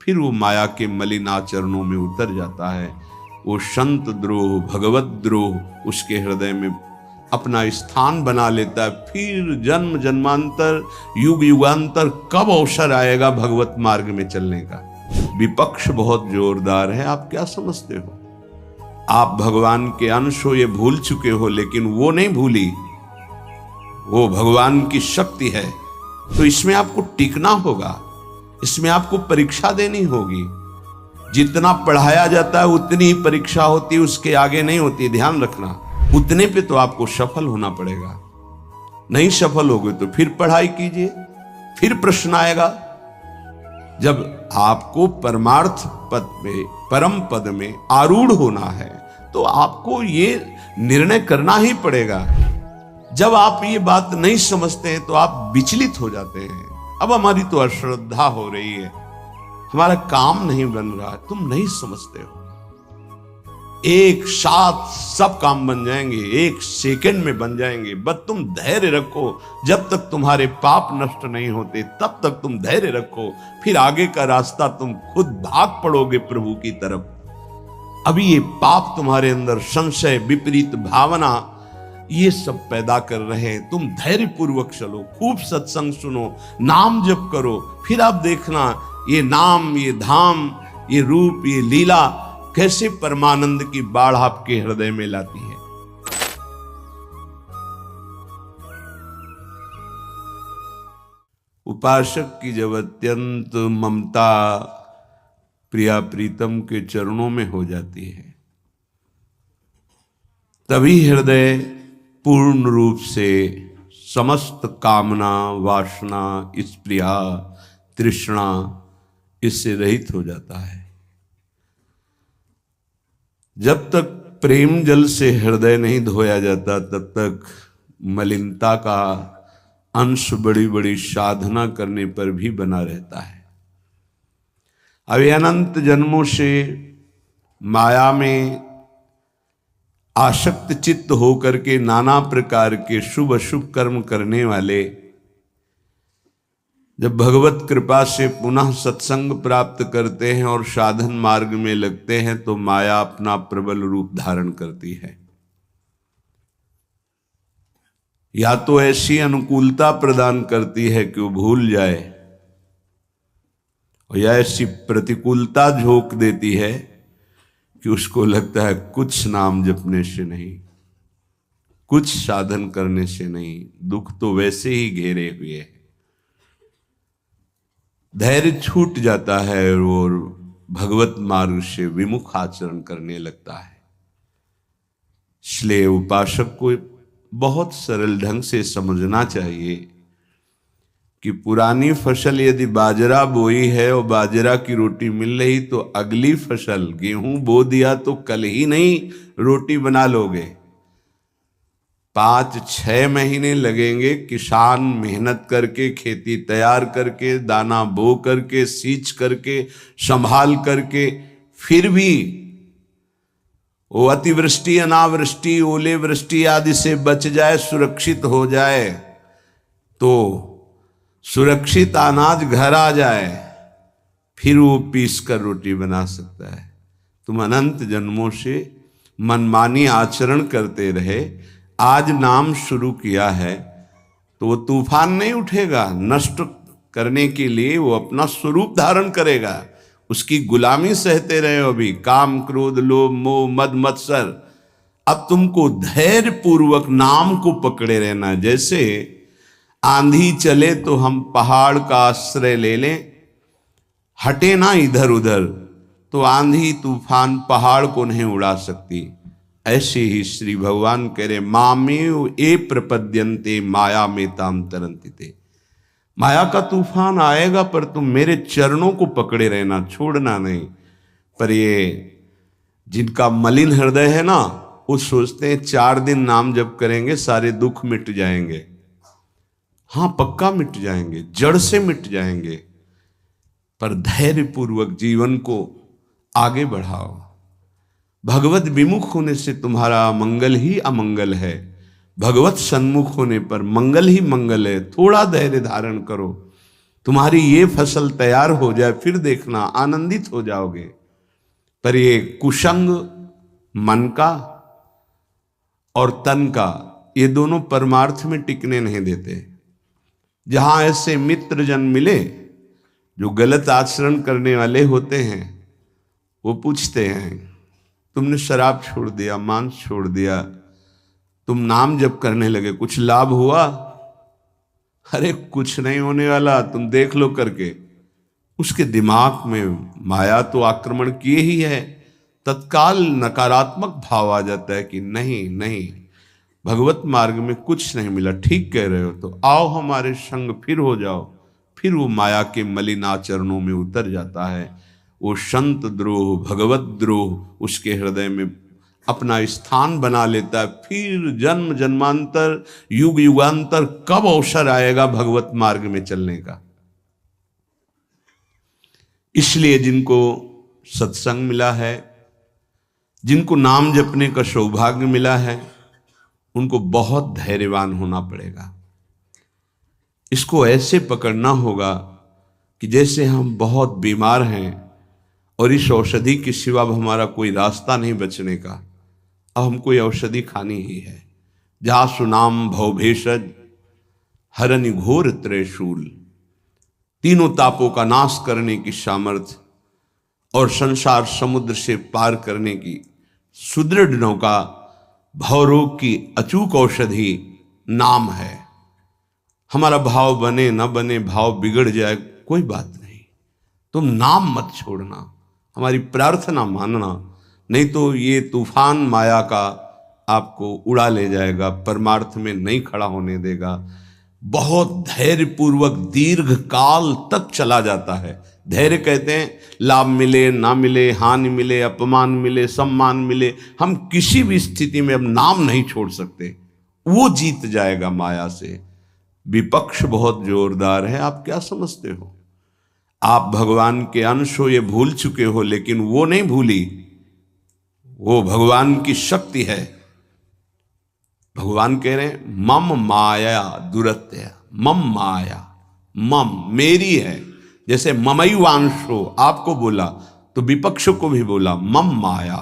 फिर वो माया के मलिन आचरणों में उतर जाता है। वो संत द्रोह, भगवत द्रोह उसके हृदय में अपना स्थान बना लेता है। फिर जन्म जन्मांतर, युग युगांतर कब अवसर आएगा भगवत मार्ग में चलने का। विपक्ष बहुत जोरदार है, आप क्या समझते हो? आप भगवान के अंश हो, ये भूल चुके हो, लेकिन वो नहीं भूली, वो भगवान की शक्ति है। तो इसमें आपको टिकना होगा, इसमें आपको परीक्षा देनी होगी। जितना पढ़ाया जाता है उतनी ही परीक्षा होती है, उसके आगे नहीं होती, ध्यान रखना। उतने पे तो आपको सफल होना पड़ेगा। नहीं सफल होगे तो फिर पढ़ाई कीजिए, फिर प्रश्न आएगा। जब आपको परमार्थ पद में, परम पद में आरूढ़ होना है तो आपको ये निर्णय करना ही पड़ेगा। जब आप ये बात नहीं समझते हैं तो आप विचलित हो जाते हैं। अब हमारी तो अश्रद्धा हो रही है, हमारा काम नहीं बन रहा है, तुम नहीं समझते हो। एक साथ सब काम बन जाएंगे, एक सेकंड में बन जाएंगे, बस तुम धैर्य रखो। जब तक तुम्हारे पाप नष्ट नहीं होते तब तक तुम धैर्य रखो, फिर आगे का रास्ता तुम खुद भाग पड़ोगे प्रभु की तरफ। अभी ये पाप तुम्हारे अंदर संशय, विपरीत भावना, ये सब पैदा कर रहे हैं। तुम धैर्य पूर्वक चलो, खूब सत्संग सुनो, नाम जप करो, फिर आप देखना ये नाम, ये धाम, ये रूप, ये लीला कैसे परमानंद की बाढ़ आपके हृदय में लाती है। उपासक की जब अत्यंत ममता प्रिया प्रीतम के चरणों में हो जाती है, तभी हृदय पूर्ण रूप से समस्त कामना, वासना, स्पृहा, तृष्णा इससे रहित हो जाता है। जब तक प्रेम जल से हृदय नहीं धोया जाता तब तक मलिनता का अंश बड़ी बड़ी साधना करने पर भी बना रहता है। अभी अनंत जन्मों से माया में आसक्त चित्त होकर के नाना प्रकार के शुभ अशुभ कर्म करने वाले जब भगवत कृपा से पुनः सत्संग प्राप्त करते हैं और साधन मार्ग में लगते हैं तो माया अपना प्रबल रूप धारण करती है। या तो ऐसी अनुकूलता प्रदान करती है कि वो भूल जाए, और या ऐसी प्रतिकूलता झोंक देती है कि उसको लगता है कुछ नाम जपने से नहीं, कुछ साधन करने से नहीं, दुख तो वैसे ही घेरे हुए है। धैर्य छूट जाता है और भगवत मार्ग से विमुख आचरण करने लगता है। इसलिए उपासक को बहुत सरल ढंग से समझना चाहिए कि पुरानी फसल यदि बाजरा बोई है और बाजरा की रोटी मिल रही तो अगली फसल गेहूं बो दिया तो कल ही नहीं रोटी बना लोगे। 5-6 महीने लगेंगे किसान मेहनत करके, खेती तैयार करके, दाना बो करके, सींच करके, संभाल करके, फिर भी वो अतिवृष्टि, अनावृष्टि, ओले वृष्टि आदि से बच जाए, सुरक्षित हो जाए, तो सुरक्षित अनाज घर आ जाए, फिर वो पीस कर रोटी बना सकता है। तुम अनंत जन्मों से मनमानी आचरण करते रहे, आज नाम शुरू किया है तो वो तूफान नहीं उठेगा, नष्ट करने के लिए वो अपना स्वरूप धारण करेगा। उसकी गुलामी सहते रहे हो अभी, काम, क्रोध, लोभ, मोह, मद, मत्सर। अब तुमको धैर्य पूर्वक नाम को पकड़े रहना। जैसे आंधी चले तो हम पहाड़ का आश्रय ले लें, हटे ना इधर उधर, तो आंधी तूफान पहाड़ को नहीं उड़ा सकती। ऐसे ही श्री भगवान कह रहे मामेव ए प्रपद्यन्ते माया में ताम तरंतिते। माया का तूफान आएगा पर तुम मेरे चरणों को पकड़े रहना, छोड़ना नहीं। पर ये जिनका मलिन हृदय है ना, वो सोचते हैं 4 दिन नाम जप करेंगे सारे दुख मिट जाएंगे। हाँ, पक्का मिट जाएंगे, जड़ से मिट जाएंगे, पर धैर्य पूर्वक जीवन को आगे बढ़ाओ। भगवत विमुख होने से तुम्हारा मंगल ही अमंगल है, भगवत सन्मुख होने पर मंगल ही मंगल है। थोड़ा धैर्य धारण करो तुम्हारी ये फसल तैयार हो जाए, फिर देखना आनंदित हो जाओगे। पर ये कुसंग मन का और तन का, ये दोनों परमार्थ में टिकने नहीं देते। जहां ऐसे मित्र जन मिले जो गलत आचरण करने वाले होते हैं, वो पूछते हैं तुमने शराब छोड़ दिया, मांस छोड़ दिया, तुम नाम जप करने लगे, कुछ लाभ हुआ? अरे कुछ नहीं होने वाला, तुम देख लो करके। उसके दिमाग में माया तो आक्रमण किए ही है। तत्काल नकारात्मक भाव आ जाता है कि नहीं नहीं, भगवत मार्ग में कुछ नहीं मिला, ठीक कह रहे हो, तो आओ हमारे संग फिर हो जाओ। फिर वो माया के मलिन आचरणों में उतर जाता है। वो संत द्रोह, भगवत द्रोह उसके हृदय में अपना स्थान बना लेता है। फिर जन्म जन्मांतर, युग युगांतर कब अवसर आएगा भगवत मार्ग में चलने का। इसलिए जिनको सत्संग मिला है, जिनको नाम जपने का सौभाग्य मिला है, उनको बहुत धैर्यवान होना पड़ेगा। इसको ऐसे पकड़ना होगा कि जैसे हम बहुत बीमार हैं और इस औषधि के सिवा अब हमारा कोई रास्ता नहीं बचने का, अब हमको ये औषधि खानी ही है। जहाँ सुनाम भवभेषज हरनि घोर त्रयशूल, तीनों तापों का नाश करने की सामर्थ्य और संसार समुद्र से पार करने की सुदृढ़ नौका, भवरोग की अचूक औषधि नाम है। हमारा भाव बने न बने, भाव बिगड़ जाए, कोई बात नहीं, तुम नाम मत छोड़ना, हमारी प्रार्थना मानना, नहीं तो ये तूफान माया का आपको उड़ा ले जाएगा, परमार्थ में नहीं खड़ा होने देगा। बहुत धैर्यपूर्वक दीर्घ काल तक चला जाता है। धैर्य कहते हैं लाभ मिले ना मिले, हानि मिले, अपमान मिले, सम्मान मिले, हम किसी भी स्थिति में अब नाम नहीं छोड़ सकते। वो जीत जाएगा माया से। विपक्ष बहुत जोरदार है, आप क्या समझते हो? आप भगवान के अंश हो, ये भूल चुके हो, लेकिन वो नहीं भूली, वो भगवान की शक्ति है। भगवान कह रहे हैं मम माया दुरत्य, मम माया, मम मेरी है। जैसे ममैवांशो आपको बोला तो विपक्ष को भी बोला मम माया।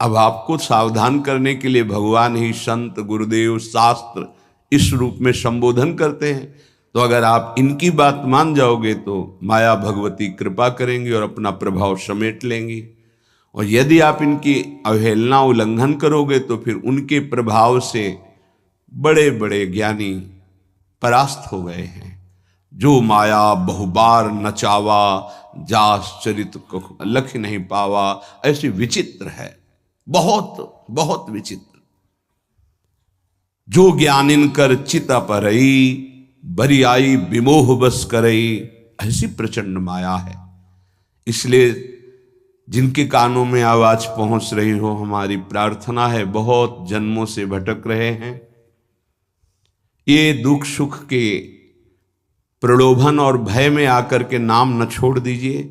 अब आपको सावधान करने के लिए भगवान ही संत, गुरुदेव, शास्त्र इस रूप में संबोधन करते हैं। तो अगर आप इनकी बात मान जाओगे तो माया भगवती कृपा करेंगी और अपना प्रभाव समेट लेंगी, और यदि आप इनकी अवहेलना उल्लंघन करोगे तो फिर उनके प्रभाव से बड़े बड़े ज्ञानी परास्त हो गए हैं। जो माया बहुबार नचावा, जास चरित लख नहीं पावा, ऐसी विचित्र है, बहुत बहुत विचित्र। जो ज्ञानिन कर चिता परई, बरी आई विमोह बस करई, ऐसी प्रचंड माया है। इसलिए जिनके कानों में आवाज पहुंच रही हो, हमारी प्रार्थना है, बहुत जन्मों से भटक रहे हैं, ये दुख सुख के प्रलोभन और भय में आकर के नाम न छोड़ दीजिए।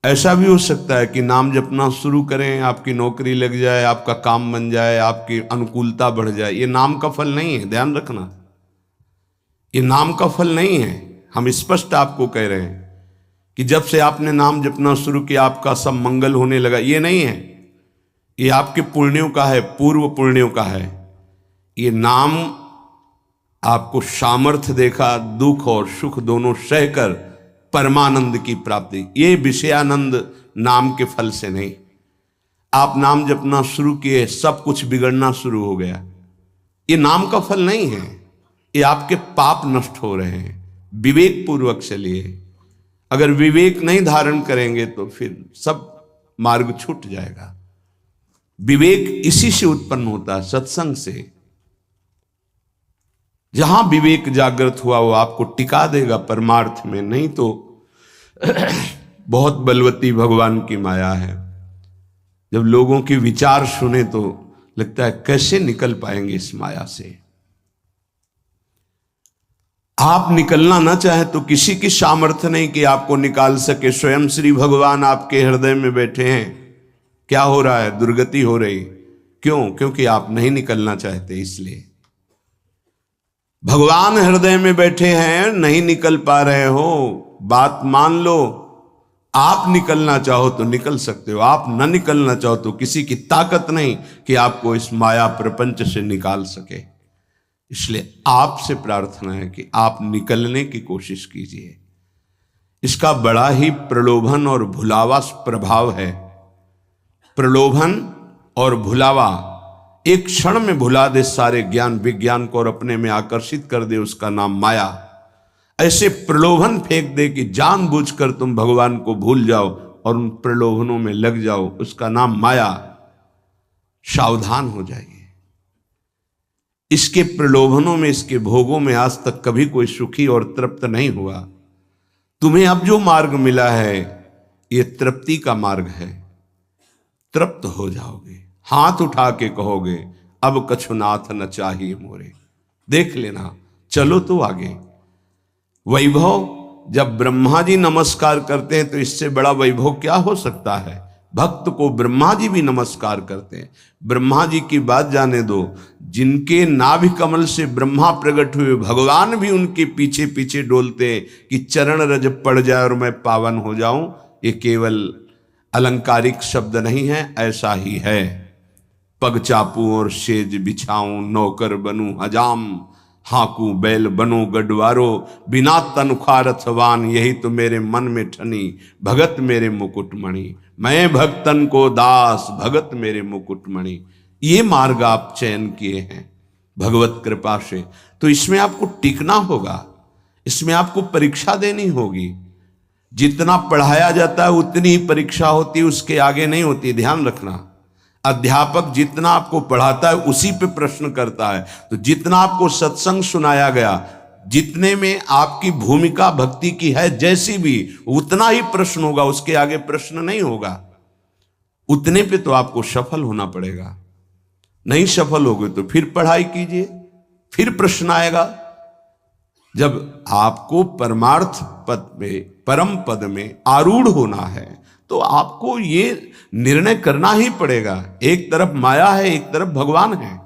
ऐसा भी हो सकता है कि नाम जपना शुरू करें, आपकी नौकरी लग जाए, आपका काम बन जाए, आपकी अनुकूलता बढ़ जाए। ये नाम का फल नहीं है, ध्यान रखना, ये नाम का फल नहीं है। हम स्पष्ट आपको कह रहे हैं कि जब से आपने नाम जपना शुरू किया आपका सब मंगल होने लगा, ये नहीं है। ये आपके पुण्यों का है, पूर्व पुण्यों का है। ये नाम आपको सामर्थ्य देखा, दुख और सुख दोनों सहकर परमानंद की प्राप्ति, ये विषयानंद नाम के फल से नहीं। आप नाम जपना शुरू किए, सब कुछ बिगड़ना शुरू हो गया, ये नाम का फल नहीं है, ये आपके पाप नष्ट हो रहे हैं। विवेक पूर्वक चलिए। अगर विवेक नहीं धारण करेंगे तो फिर सब मार्ग छूट जाएगा। विवेक इसी से उत्पन्न होता है, सत्संग से। जहां विवेक जागृत हुआ वो आपको टिका देगा परमार्थ में, नहीं तो बहुत बलवती भगवान की माया है। जब लोगों के विचार सुने तो लगता है कैसे निकल पाएंगे इस माया से। आप निकलना ना चाहे तो किसी की सामर्थ्य नहीं कि आपको निकाल सके। स्वयं श्री भगवान आपके हृदय में बैठे हैं। क्या हो रहा है? दुर्गति हो रही। क्यों? क्योंकि आप नहीं निकलना चाहते। इसलिए भगवान हृदय में बैठे हैं, नहीं निकल पा रहे हो, बात मान लो। आप निकलना चाहो तो निकल सकते हो, आप न निकलना चाहो तो किसी की ताकत नहीं कि आपको इस माया प्रपंच से निकाल सके। इसलिए आपसे प्रार्थना है कि आप निकलने की कोशिश कीजिए। इसका बड़ा ही प्रलोभन और भुलावा प्रभाव है। प्रलोभन और भुलावा एक क्षण में भुला दे सारे ज्ञान विज्ञान को और अपने में आकर्षित कर दे, उसका नाम माया। ऐसे प्रलोभन फेंक दे कि जानबूझकर तुम भगवान को भूल जाओ और उन प्रलोभनों में लग जाओ, उसका नाम माया। सावधान हो जाइए। इसके प्रलोभनों में, इसके भोगों में आज तक कभी कोई सुखी और तृप्त नहीं हुआ। तुम्हें अब जो मार्ग मिला है ये तृप्ति का मार्ग है। तृप्त हो जाओगे, हाथ उठा के कहोगे अब कछुनाथ न चाहिए मोरे। देख लेना, चलो तो आगे। वैभव, जब ब्रह्मा जी नमस्कार करते हैं तो इससे बड़ा वैभव क्या हो सकता है। भक्त को ब्रह्मा जी भी नमस्कार करते हैं। ब्रह्मा जी की बात जाने दो, जिनके नाभि कमल से ब्रह्मा प्रकट हुए, भगवान भी उनके पीछे पीछे डोलते हैं कि चरण रज पड़ जाए और मैं पावन हो जाऊं। ये केवल अलंकारिक शब्द नहीं है, ऐसा ही है। पग चापू और सेज बिछाऊं, नौकर बनूं हजाम, हाकू बैल बनो गडवारो, बिना तनख्वाह रथवान, यही तो मेरे मन में ठनी, भगत मेरे मुकुटमणि। मैं भक्तन को दास, भगत मेरे मुकुटमणि। ये मार्ग आप चयन किए हैं भगवत कृपा से, तो इसमें आपको टिकना होगा, इसमें आपको परीक्षा देनी होगी। जितना पढ़ाया जाता है उतनी ही परीक्षा होती है, उसके आगे नहीं होती, ध्यान रखना। अध्यापक जितना आपको पढ़ाता है उसी पे प्रश्न करता है। तो जितना आपको सत्संग सुनाया गया, जितने में आपकी भूमिका भक्ति की है जैसी भी, उतना ही प्रश्न होगा, उसके आगे प्रश्न नहीं होगा। उतने पे तो आपको सफल होना पड़ेगा। नहीं सफल होगे तो फिर पढ़ाई कीजिए, फिर प्रश्न आएगा। जब आपको परमार्थ पद में, परम पद में आरूढ़ होना है तो आपको ये निर्णय करना ही पड़ेगा। एक तरफ माया है, एक तरफ भगवान है।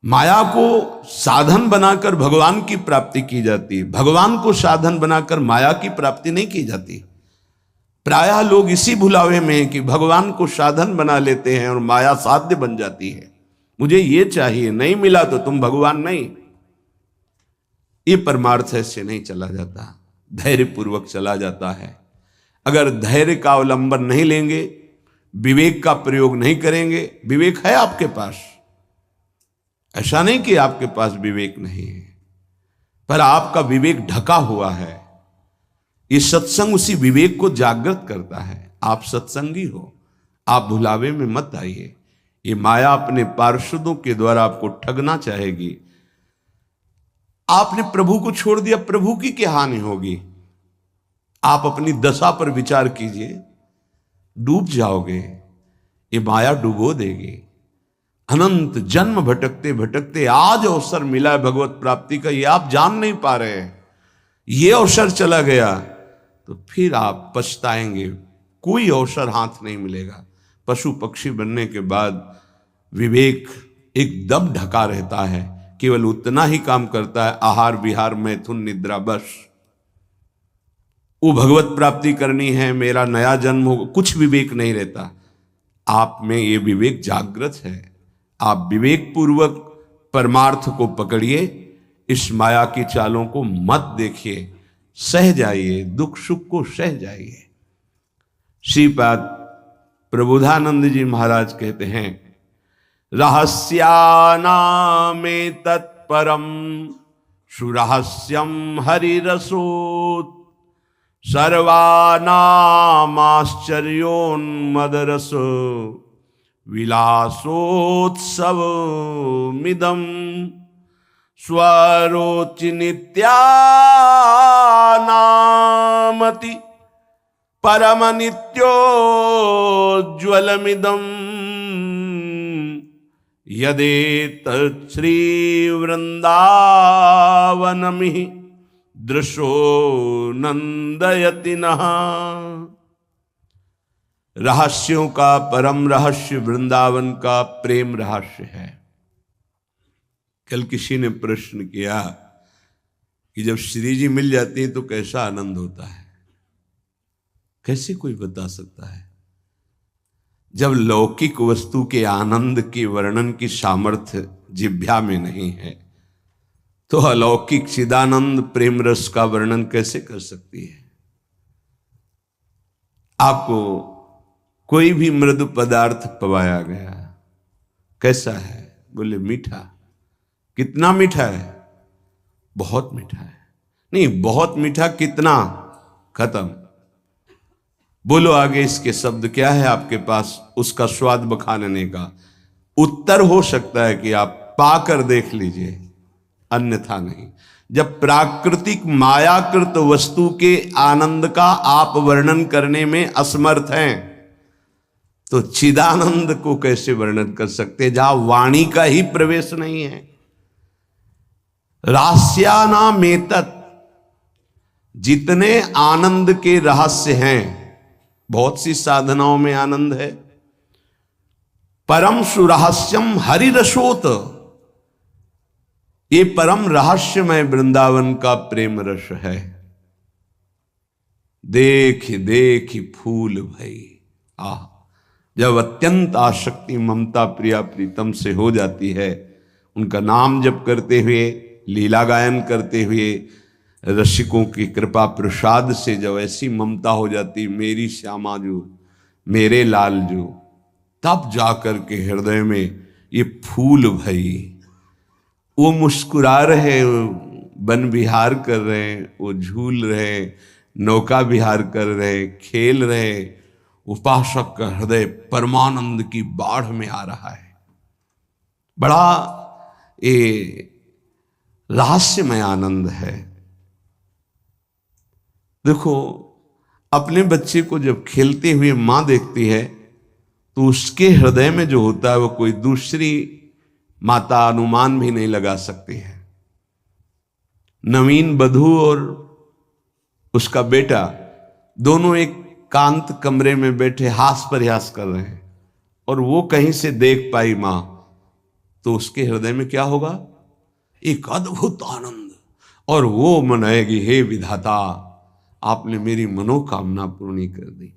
माया को साधन बनाकर भगवान की प्राप्ति की जाती है, भगवान को साधन बनाकर माया की प्राप्ति नहीं की जाती। प्रायः लोग इसी भुलावे में हैं कि भगवान को साधन बना लेते हैं और माया साध्य बन जाती है। मुझे ये चाहिए, नहीं मिला तो तुम भगवान नहीं। ये परमार्थ ऐसे नहीं चला जाता, धैर्यपूर्वक चला जाता है। अगर धैर्य का अवलंबन नहीं लेंगे, विवेक का प्रयोग नहीं करेंगे, विवेक है आपके पास, ऐसा नहीं कि आपके पास विवेक नहीं है, पर आपका विवेक ढका हुआ है। ये सत्संग उसी विवेक को जागृत करता है। आप सत्संगी हो, आप भुलावे में मत आइए। ये माया अपने पार्षदों के द्वारा आपको ठगना चाहेगी। आपने प्रभु को छोड़ दिया, प्रभु की क्या हानि होगी। आप अपनी दशा पर विचार कीजिए, डूब जाओगे, ये माया डुबो देगी। अनंत जन्म भटकते भटकते आज अवसर मिला है भगवत प्राप्ति का, ये आप जान नहीं पा रहे हैं। ये अवसर चला गया तो फिर आप पछताएंगे, कोई अवसर हाथ नहीं मिलेगा। पशु पक्षी बनने के बाद विवेक एकदम ढका रहता है, केवल उतना ही काम करता है, आहार विहार मैथुन निद्रा, बस। वो भगवत प्राप्ति करनी है, मेरा नया जन्म हो, कुछ विवेक नहीं रहता। आप में ये विवेक जागृत है। आप विवेक पूर्वक परमार्थ को पकड़िए, इस माया की चालों को मत देखिए, सह जाइए, दुख सुख को सह जाइए। श्रीपाद प्रबोधानंद जी महाराज कहते हैं, रहस्यानामे तत्परम सुरहस्यम हरिरसोत्, सर्वानामाश्चर्योन्मदरस विलासोत्सवमिदं, स्वरोचि नित्यानामति परमनित्योज्ज्वलमिदं, यदेतत् श्रीवृन्दावनमिः दृशो नंदयति नः। रहस्यों का परम रहस्य वृंदावन का प्रेम रहस्य है। कल किसी ने प्रश्न किया कि जब श्री जी मिल जाती है तो कैसा आनंद होता है। कैसे कोई बता सकता है? जब लौकिक वस्तु के आनंद के वर्णन की सामर्थ्य जिह्वा में नहीं है तो अलौकिक चिदानंद प्रेम रस का वर्णन कैसे कर सकती है? आपको कोई भी मृदु पदार्थ पवाया गया, कैसा है? बोले मीठा। कितना मीठा है? बहुत मीठा है। नहीं, बहुत मीठा कितना? खत्म। बोलो आगे इसके शब्द क्या है आपके पास उसका स्वाद बखानने का? उत्तर हो सकता है कि आप पाकर देख लीजिए, अन्यथा नहीं। जब प्राकृतिक मायाकृत वस्तु के आनंद का आप वर्णन करने में असमर्थ हैं तो चिदानंद को कैसे वर्णन कर सकते जहां वाणी का ही प्रवेश नहीं है? रास्यानामेतत्, जितने आनंद के रहस्य हैं, बहुत सी साधनाओं में आनंद है। परम सुरहस्यम हरिरसोत, ये परम रहस्यमय वृंदावन का प्रेम रस है। देख देख फूल भई। आह, जब अत्यंत आसक्ति ममता प्रिया प्रीतम से हो जाती है, उनका नाम जप करते हुए, लीला गायन करते हुए, रसिकों की कृपा प्रसाद से जब ऐसी ममता हो जाती, मेरी श्यामा जो, मेरे लाल जो, तब जाकर के हृदय में ये फूल भई। वो मुस्कुरा रहे, वन विहार कर रहे, वो झूल रहे, नौका विहार कर रहे, खेल रहे, उपासक का हृदय परमानंद की बाढ़ में आ रहा है। बड़ा ये रहस्यमय आनंद है। देखो, अपने बच्चे को जब खेलते हुए मां देखती है तो उसके हृदय में जो होता है वो कोई दूसरी माता अनुमान भी नहीं लगा सकती है। नवीन बधू और उसका बेटा दोनों एक कांत कमरे में बैठे हास प्रयास कर रहे हैं और वो कहीं से देख पाई मां तो उसके हृदय में क्या होगा? एक अद्भुत आनंद। और वो मनाएगी, हे विधाता, आपने मेरी मनोकामना पूर्ण कर दी।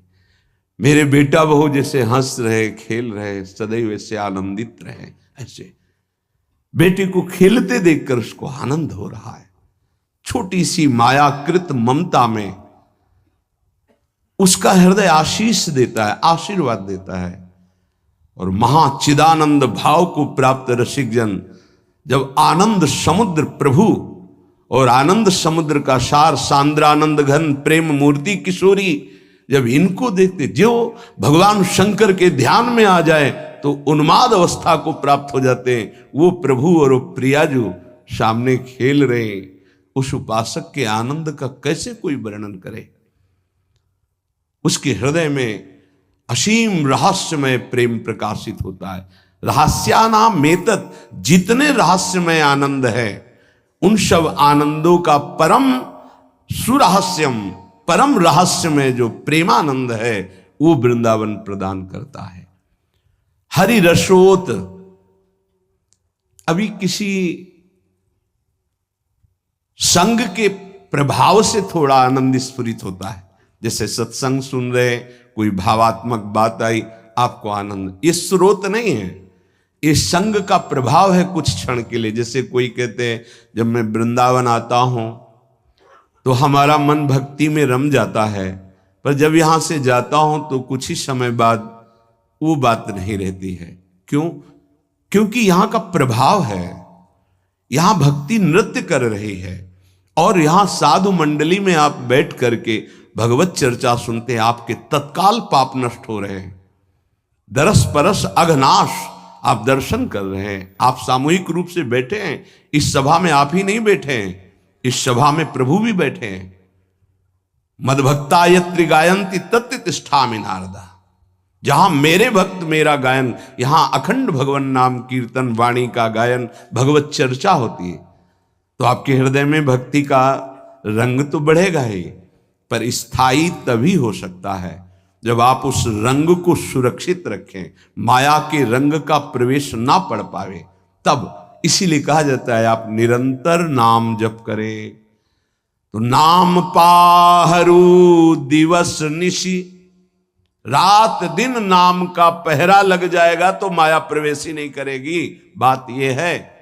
मेरे बेटा बहू जैसे हंस रहे, खेल रहे, सदैव ऐसे आनंदित रहे। ऐसे बेटे को खेलते देखकर उसको आनंद हो रहा है। छोटी सी मायाकृत ममता में उसका हृदय आशीष देता है, आशीर्वाद देता है। और महाचिदानंद भाव को प्राप्त रसिक जन जब आनंद समुद्र प्रभु और आनंद समुद्र का सार सांद्रानंद घन प्रेम मूर्ति किशोरी, जब इनको देखते, जो भगवान शंकर के ध्यान में आ जाए तो उन्माद अवस्था को प्राप्त हो जाते हैं। वो प्रभु और वो प्रिया जो सामने खेल रहे हैं, उस उपासक के आनंद का कैसे कोई वर्णन करे? उसके हृदय में असीम रहस्यमय प्रेम प्रकाशित होता है। रहस्यानामेतत्, जितने रहस्यमय आनंद है उन सब आनंदों का परम सुरहस्यम, परम रहस्यमय जो प्रेमानंद है वो वृंदावन प्रदान करता है। हरि रसोत, अभी किसी संग के प्रभाव से थोड़ा आनंद स्फुरित होता है। जैसे सत्संग सुन रहे, कोई भावात्मक बात आई, आपको आनंद, ये स्रोत नहीं है, ये संग का प्रभाव है कुछ क्षण के लिए। जैसे कोई कहते हैं जब मैं वृंदावन आता हूं तो हमारा मन भक्ति में रम जाता है, पर जब यहां से जाता हूं तो कुछ ही समय बाद वो बात नहीं रहती है। क्यों? क्योंकि यहां का प्रभाव है, यहां भक्ति नृत्य कर रही है और यहां साधु मंडली में आप बैठ करके भगवत चर्चा सुनते हैं, आपके तत्काल पाप नष्ट हो रहे हैं। दरस परस अघनाश, आप दर्शन कर रहे हैं। आप सामूहिक रूप से बैठे हैं, इस सभा में आप ही नहीं बैठे हैं, इस सभा में प्रभु भी बैठे हैं। मदभक्ता यत्र गायन्ति तत्र तिष्ठामि नारदा, जहां मेरे भक्त मेरा गायन, यहां अखंड भगवान नाम कीर्तन वाणी का गायन, भगवत चर्चा होती है, तो आपके हृदय में भक्ति का रंग तो बढ़ेगा ही, पर स्थायी तभी हो सकता है जब आप उस रंग को सुरक्षित रखें, माया के रंग का प्रवेश ना पड़ पावे, तब इसीलिए कहा जाता है आप निरंतर नाम जप करें तो नाम पाहरू दिवस निशि, रात दिन नाम का पहरा लग जाएगा तो माया प्रवेश ही नहीं करेगी। बात यह है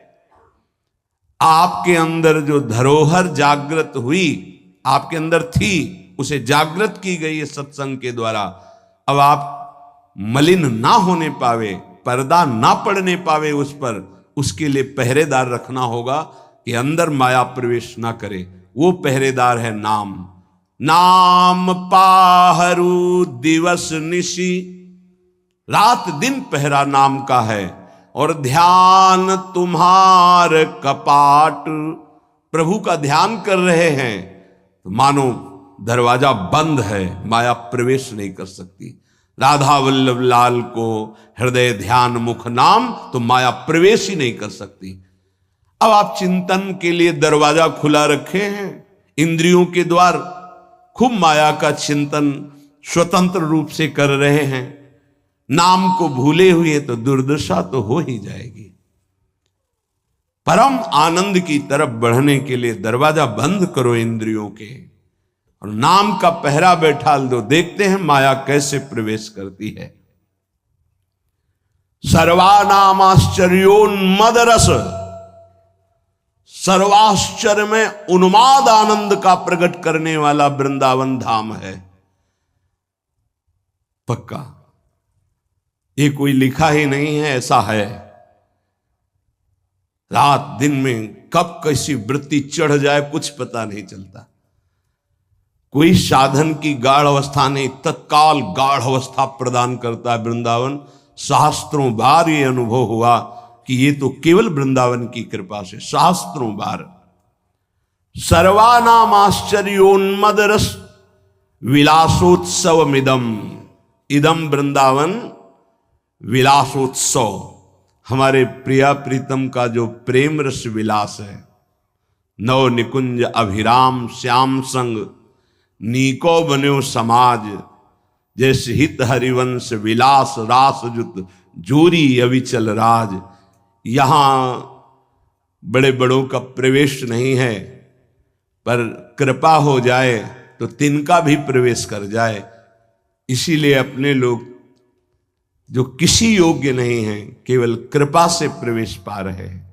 आपके अंदर जो धरोहर जागृत हुई, आपके अंदर थी, उसे जागृत की गई है सत्संग के द्वारा। अब आप मलिन ना होने पावे, पर्दा ना पड़ने पावे उस पर, उसके लिए पहरेदार रखना होगा कि अंदर माया प्रवेश ना करे। वो पहरेदार है नाम। नाम पाहरू दिवस निशि, रात दिन पहरा नाम का है। और ध्यान तुम्हार कपाट, प्रभु का ध्यान कर रहे हैं तो मानो दरवाजा बंद है, माया प्रवेश नहीं कर सकती। राधा वल्लभ लाल को हृदय ध्यान मुख नाम, तो माया प्रवेश ही नहीं कर सकती। अब आप चिंतन के लिए दरवाजा खुला रखे हैं, इंद्रियों के द्वार, खूब माया का चिंतन स्वतंत्र रूप से कर रहे हैं, नाम को भूले हुए तो दुर्दशा तो हो ही जाएगी। परम आनंद की तरफ बढ़ने के लिए दरवाजा बंद करो इंद्रियों के और नाम का पहरा बैठा दो। देखते हैं माया कैसे प्रवेश करती है। सर्वानामाश्चर्योन्मद रस, सर्वाश्चर्य में उन्माद आनंद का प्रकट करने वाला वृंदावन धाम है। पक्का ये कोई लिखा ही नहीं है, ऐसा है। रात दिन में कब कैसी वृत्ति चढ़ जाए कुछ पता नहीं चलता। कोई साधन की गाढ़ अवस्था नहीं, तत्काल गाढ़ अवस्था प्रदान करता है वृंदावन। सहस्त्रों बार ये अनुभव हुआ कि ये तो केवल वृंदावन की कृपा से, सहस्त्रों बार। सर्वानाम आश्चर्योन्मद रस विलासोत्सवमिदम, इदम वृंदावन विलासोत्सव। हमारे प्रिया प्रीतम का जो प्रेम रस विलास है, नव निकुंज अभिराम श्याम संग नीको बन्यो समाज, जैसे हित हरिवंश विलास रास जुत जोरी अविचल राज। यहां बड़े बड़ों का प्रवेश नहीं है, पर कृपा हो जाए तो तिनका भी प्रवेश कर जाए। इसीलिए अपने लोग जो किसी योग्य नहीं हैं, केवल कृपा से प्रवेश पा रहे हैं।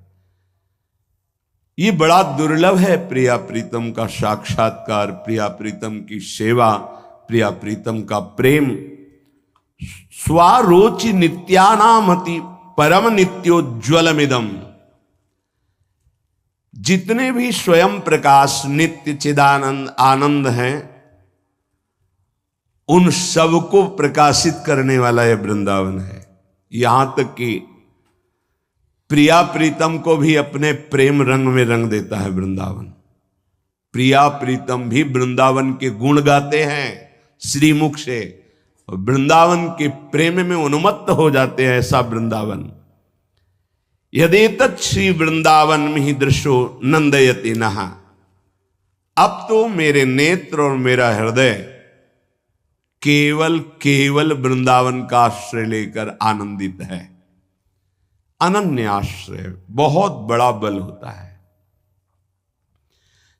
ये बड़ा दुर्लभ है प्रिया प्रीतम का साक्षात्कार, प्रिया प्रीतम की सेवा, प्रिया प्रीतम का प्रेम। स्वारोचि नित्यानामति परम नित्योज्वलमिदम, जितने भी स्वयं प्रकाश नित्य चिदानंद आनंद हैं, उन सबको प्रकाशित करने वाला यह वृंदावन है। यहां तक कि प्रिया प्रीतम को भी अपने प्रेम रंग में रंग देता है वृंदावन। प्रिया प्रीतम भी वृंदावन के गुण गाते हैं श्रीमुख से, और वृंदावन के प्रेम में उन्मत्त हो जाते हैं। ऐसा वृंदावन। यदेतत् श्री वृंदावन में ही दृश्यो नंदयति नहा, अब तो मेरे नेत्र और मेरा हृदय केवल केवल वृंदावन का आश्रय लेकर आनंदित है। अनन्य आश्रय बहुत बड़ा बल होता है।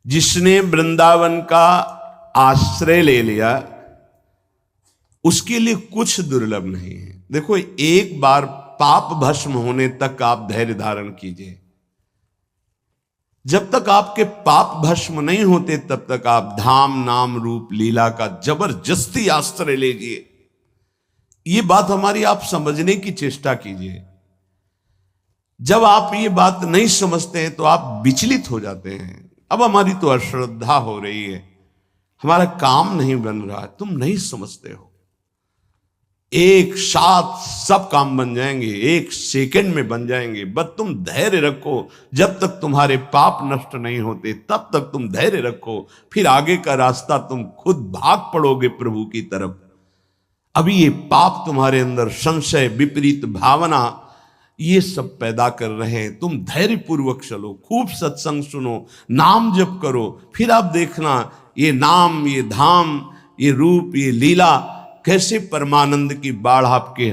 जिसने वृंदावन का आश्रय ले लिया उसके लिए कुछ दुर्लभ नहीं है। देखो, एक बार पाप भस्म होने तक आप धैर्य धारण कीजिए। जब तक आपके पाप भस्म नहीं होते तब तक आप धाम नाम रूप लीला का जबरदस्ती आश्रय लीजिए। ये बात हमारी आप समझने की चेष्टा कीजिए। जब आप ये बात नहीं समझते हैं तो आप विचलित हो जाते हैं। अब हमारी तो अश्रद्धा हो रही है, हमारा काम नहीं बन रहा है। तुम नहीं समझते हो, एक साथ सब काम बन जाएंगे, एक सेकंड में बन जाएंगे। बस तुम धैर्य रखो। जब तक तुम्हारे पाप नष्ट नहीं होते तब तक तुम धैर्य रखो, फिर आगे का रास्ता तुम खुद भाग पड़ोगे प्रभु की तरफ। अभी ये पाप तुम्हारे अंदर संशय, विपरीत भावना, ये सब पैदा कर रहे हैं। तुम धैर्य पूर्वक चलो, खूब सत्संग सुनो, नाम जप करो, फिर आप देखना ये नाम, ये धाम, ये रूप, ये लीला कैसे परमानंद की बाढ़ आपके